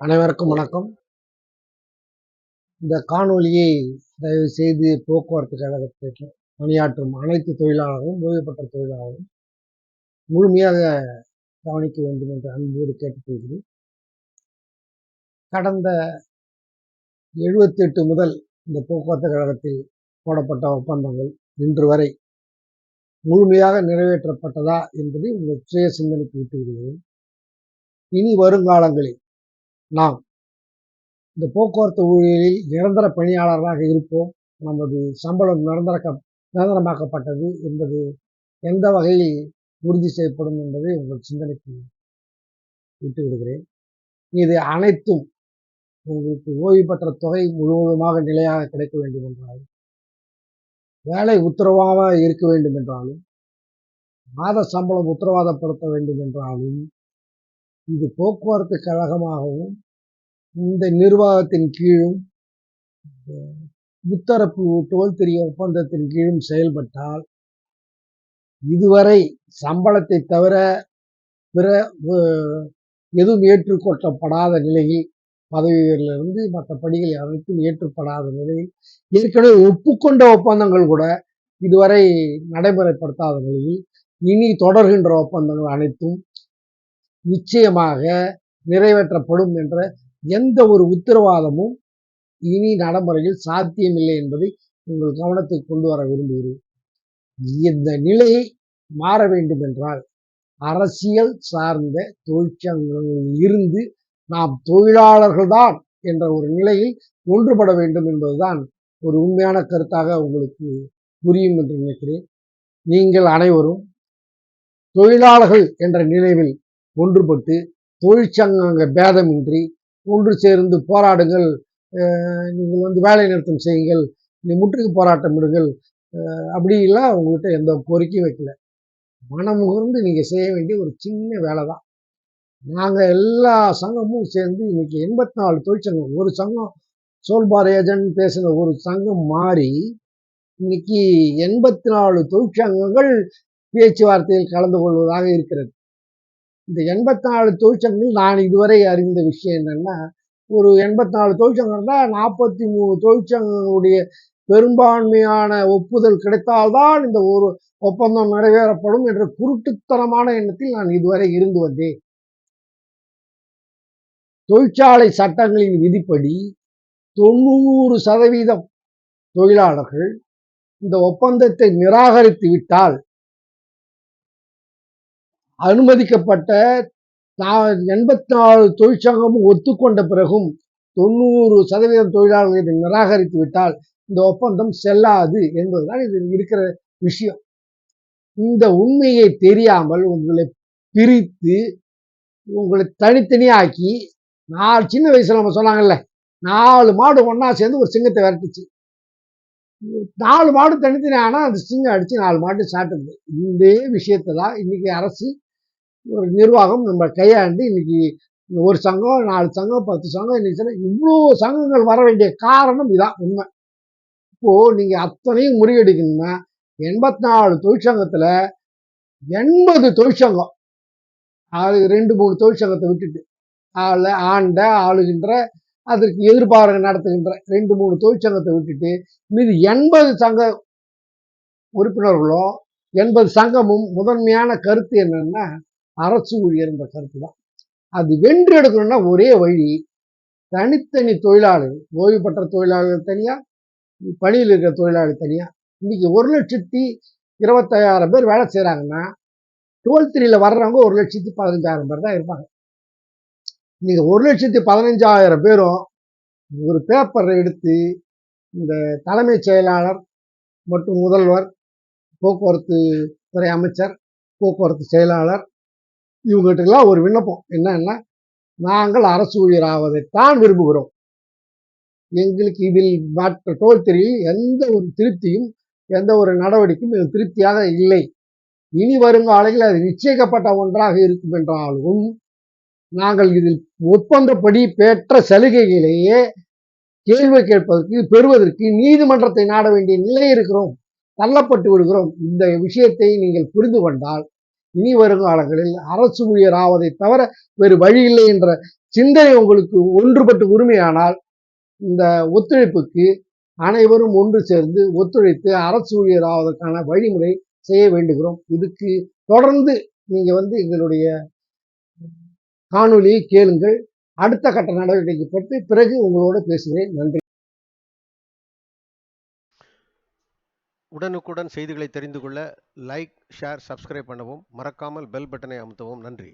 அனைவருக்கும் வணக்கம். இந்த காணொலியை தயவு செய்து போக்குவரத்து கழகத்தில் பணியாற்றும் அனைத்து தொழிலாளர்களும், ஓய்வு பெற்ற தொழிலாளர்களும் முழுமையாக கவனிக்க வேண்டும் என்று அன்போடு கேட்டுக்கொள்கிறேன். கடந்த 78 முதல் இந்த போக்குவரத்து கழகத்தில் போடப்பட்ட ஒப்பந்தங்கள் இன்று வரை முழுமையாக நிறைவேற்றப்பட்டதா என்பதை உங்கள் சுய சிந்தனைக்கு விட்டுவிடுகிறேன். இனி வருங்காலங்களில் நாம் இந்த போக்குவரத்து ஊழியரில் நிரந்தர பணியாளர்களாக இருப்போம், நமது சம்பளம் நிரந்தரமாக்கப்பட்டது என்பது எந்த வகையில் உறுதி செய்யப்படும் என்பதை உங்கள் சிந்தனைக்கு விட்டு விடுகிறேன். இது அனைத்தும் உங்களுக்கு ஓய்வு பெற்ற தொகை முழுவதுமாக நிலையாக கிடைக்க வேண்டும் என்றாலும், வேலை உத்தரவாக இருக்க வேண்டும் என்றாலும், மாத சம்பளம் உத்தரவாதப்படுத்த வேண்டும் என்றாலும், இது போக்குவரத்து கழகமாகவும் இந்த நிர்வாகத்தின் கீழும் முத்தரப்பு டோல் தெரிய ஒப்பந்தத்தின் கீழும் செயல்பட்டால், இதுவரை சம்பளத்தை தவிர பிற எதுவும் ஏற்றுக்கொள்ளப்படாத நிலையில், பதவியிலிருந்து மற்ற படிகள் அனைத்தும் ஏற்றுப்படாத நிலையில், ஏற்கனவே ஒப்புக்கொண்ட ஒப்பந்தங்கள் கூட இதுவரை நடைமுறைப்படுத்தாத நிலையில், இனி தொடர்கின்ற ஒப்பந்தங்கள் அனைத்தும் நிச்சயமாக நிறைவேற்றப்படும் என்ற எந்த ஒரு உத்தரவாதமும் இனி நடைமுறையில் சாத்தியமில்லை என்பதை உங்கள் கவனத்துக்கு கொண்டு வர விரும்புகிறேன். இந்த நிலையை மாற வேண்டும் என்றால், அரசியல் சார்ந்த தொழிற்சங்கங்களில் இருந்து நாம் தொழிலாளர்கள்தான் என்ற ஒரு நிலையில் ஒன்றுபட வேண்டும் என்பதுதான் ஒரு உண்மையான கருத்தாக உங்களுக்கு புரியும் என்று நினைக்கிறேன். நீங்கள் அனைவரும் தொழிலாளர்கள் என்ற நிலையில் ஒன்றுபட்டு தொழிற்சங்க பேதமின்றி ஒன்று சேர்ந்து போராடுங்கள், நீங்கள் வேலை நிறுத்தம் செய்யுங்கள், முற்றுகை போராட்டம் விடுங்கள், அப்படிலாம் உங்கள்கிட்ட எந்த கோரிக்கையும் வைக்கல. மனமுகர்ந்து நீங்கள் செய்ய வேண்டிய ஒரு சின்ன வேலை தான். நாங்கள் எல்லா சங்கமும் சேர்ந்து இன்னைக்கு 84 தொழிற்சங்கம், ஒரு சங்கம் சோல்பார் ஏஜென்ட் பேசின ஒரு சங்கம் மாறி இன்னைக்கு 84 தொழிற்சங்கங்கள் பேச்சுவார்த்தையில் கலந்து கொள்வதாக இருக்கிறது. இந்த 84 தொழிற்சங்கங்கள் நான் இதுவரை அறிந்த விஷயம் என்னன்னா, ஒரு 84 தொழிற்சங்கம் தான் 43 தொழிற்சங்கங்களுடைய பெரும்பான்மையான ஒப்புதல் கிடைத்தால்தான் இந்த ஒரு ஒப்பந்தம் நிறைவேறப்படும் என்ற குருட்டுத்தனமான எண்ணத்தில் நான் இதுவரை இருந்து வந்தேன். தொழிற்சாலை சட்டங்களின் விதிப்படி 90% தொழிலாளர்கள் இந்த ஒப்பந்தத்தை நிராகரித்து விட்டால், அனுமதிக்கப்பட்ட 84 தொழிற்சங்கமும் ஒத்துக்கொண்ட பிறகும் 90% தொழிலாளர்கள் இதை நிராகரித்து விட்டால் இந்த ஒப்பந்தம் செல்லாது என்பதுதான் இது இருக்கிற விஷயம். இந்த உண்மையை தெரியாமல் உங்களை பிரித்து, உங்களை தனித்தனியாக்கி, சின்ன வயசுல நம்ம சொன்னாங்கல்ல, 4 மாடு ஒன்னா சேர்ந்து ஒரு சிங்கத்தை விரட்டுச்சு. 4 மாடு தனித்தனி ஆனா அந்த சிங்கம் அடிச்சு 4 மாடு சாப்பிட்டுது. இந்த விஷயத்தை தான் இன்னைக்கு அரசு ஒரு நிர்வாகம் நம்ம கையாண்டு இன்னைக்கு ஒரு சங்கம், 4 சங்கம், 10 சங்கம், இன்னைக்கு இவ்வளோ சங்கங்கள் வர வேண்டிய காரணம் இதான் உண்மை. இப்போ நீங்க அத்தனையும் முறியடிக்கணும்னா 84 தொழிற்சங்கத்துல 80 தொழிற்சங்கம், 2-3 தொழிற்சங்கத்தை விட்டுட்டு ஆளுகின்ற அதற்கு எதிர்பார்வை நடத்துகின்ற 2-3 தொழிற்சங்கத்தை விட்டுட்டு மீது 80 சங்க உறுப்பினர்களும் 80 சங்கமும் முதன்மையான கருத்து என்னன்னா அரசு ஊழியர் என்ற கருத்து தான். அது வென்று எடுக்கணும்னா ஒரே வழி, தனித்தனி தொழிலாளர்கள், ஓய்வு பெற்ற தொழிலாளர்கள் தனியா, பணியில் இருக்கிற தொழிலாளர்கள் தனியா. இன்னைக்கு 1,25,000 பேர் வேலை செய்யறாங்கன்னா 12 வர்றவங்க 1,15,000 பேர் தான் இருப்பாங்க. நீங்க 1,15,000 பேரும் ஒரு பேப்பரை எடுத்து இந்த தலைமைச் செயலாளர் மற்றும் முதல்வர், போக்குவரத்து துறை அமைச்சர், போக்குவரத்து செயலாளர், இவங்ககிட்டலாம் ஒரு விண்ணப்பம் என்னன்னா, நாங்கள் அரசு ஊழியர் ஆவதைத்தான் விரும்புகிறோம், எங்களுக்கு இதில் மற்ற டோல் தெரியல் எந்த ஒரு திருப்தியும் எந்த ஒரு நடவடிக்கையும் திருப்தியாக இல்லை, இனி வருங்காலையில் அது நிச்சயிக்கப்பட்ட ஒன்றாக இருக்கும் என்றாலும் நாங்கள் இதில் ஒப்பந்தப்படி பெற்ற சலுகைகளையே கேள்வி கேட்பதற்கு பெறுவதற்கு நீதிமன்றத்தை நாட வேண்டிய நிலை இருக்கிறோம், தள்ளப்பட்டு விடுகிறோம். இந்த விஷயத்தை நீங்கள் புரிந்து கொண்டால் இனி வரும் காலங்களில் அரசு ஊழியர் ஆவதை தவிர வேறு வழி இல்லை என்ற சிந்தனை உங்களுக்கு ஒன்றுபட்டு உரிமையானால் இந்த ஒத்துழைப்புக்கு அனைவரும் ஒன்று சேர்ந்து ஒத்துழைத்து அரசு ஊழியர் ஆவதற்கான வழிமுறை செய்ய வேண்டுகிறோம். இதுக்கு தொடர்ந்து நீங்க எங்களுடைய காணொலியை கேளுங்கள். அடுத்த கட்ட நடவடிக்கை பற்றி பிறகு உங்களோட பேசுகிறேன். நன்றி. உடனுக்குடன் செய்திகளை தெரிந்து கொள்ள லைக், ஷேர், சப்ஸ்கிரைப் பண்ணவும், மறக்காமல் பெல் பட்டனை அமுத்தவும். நன்றி.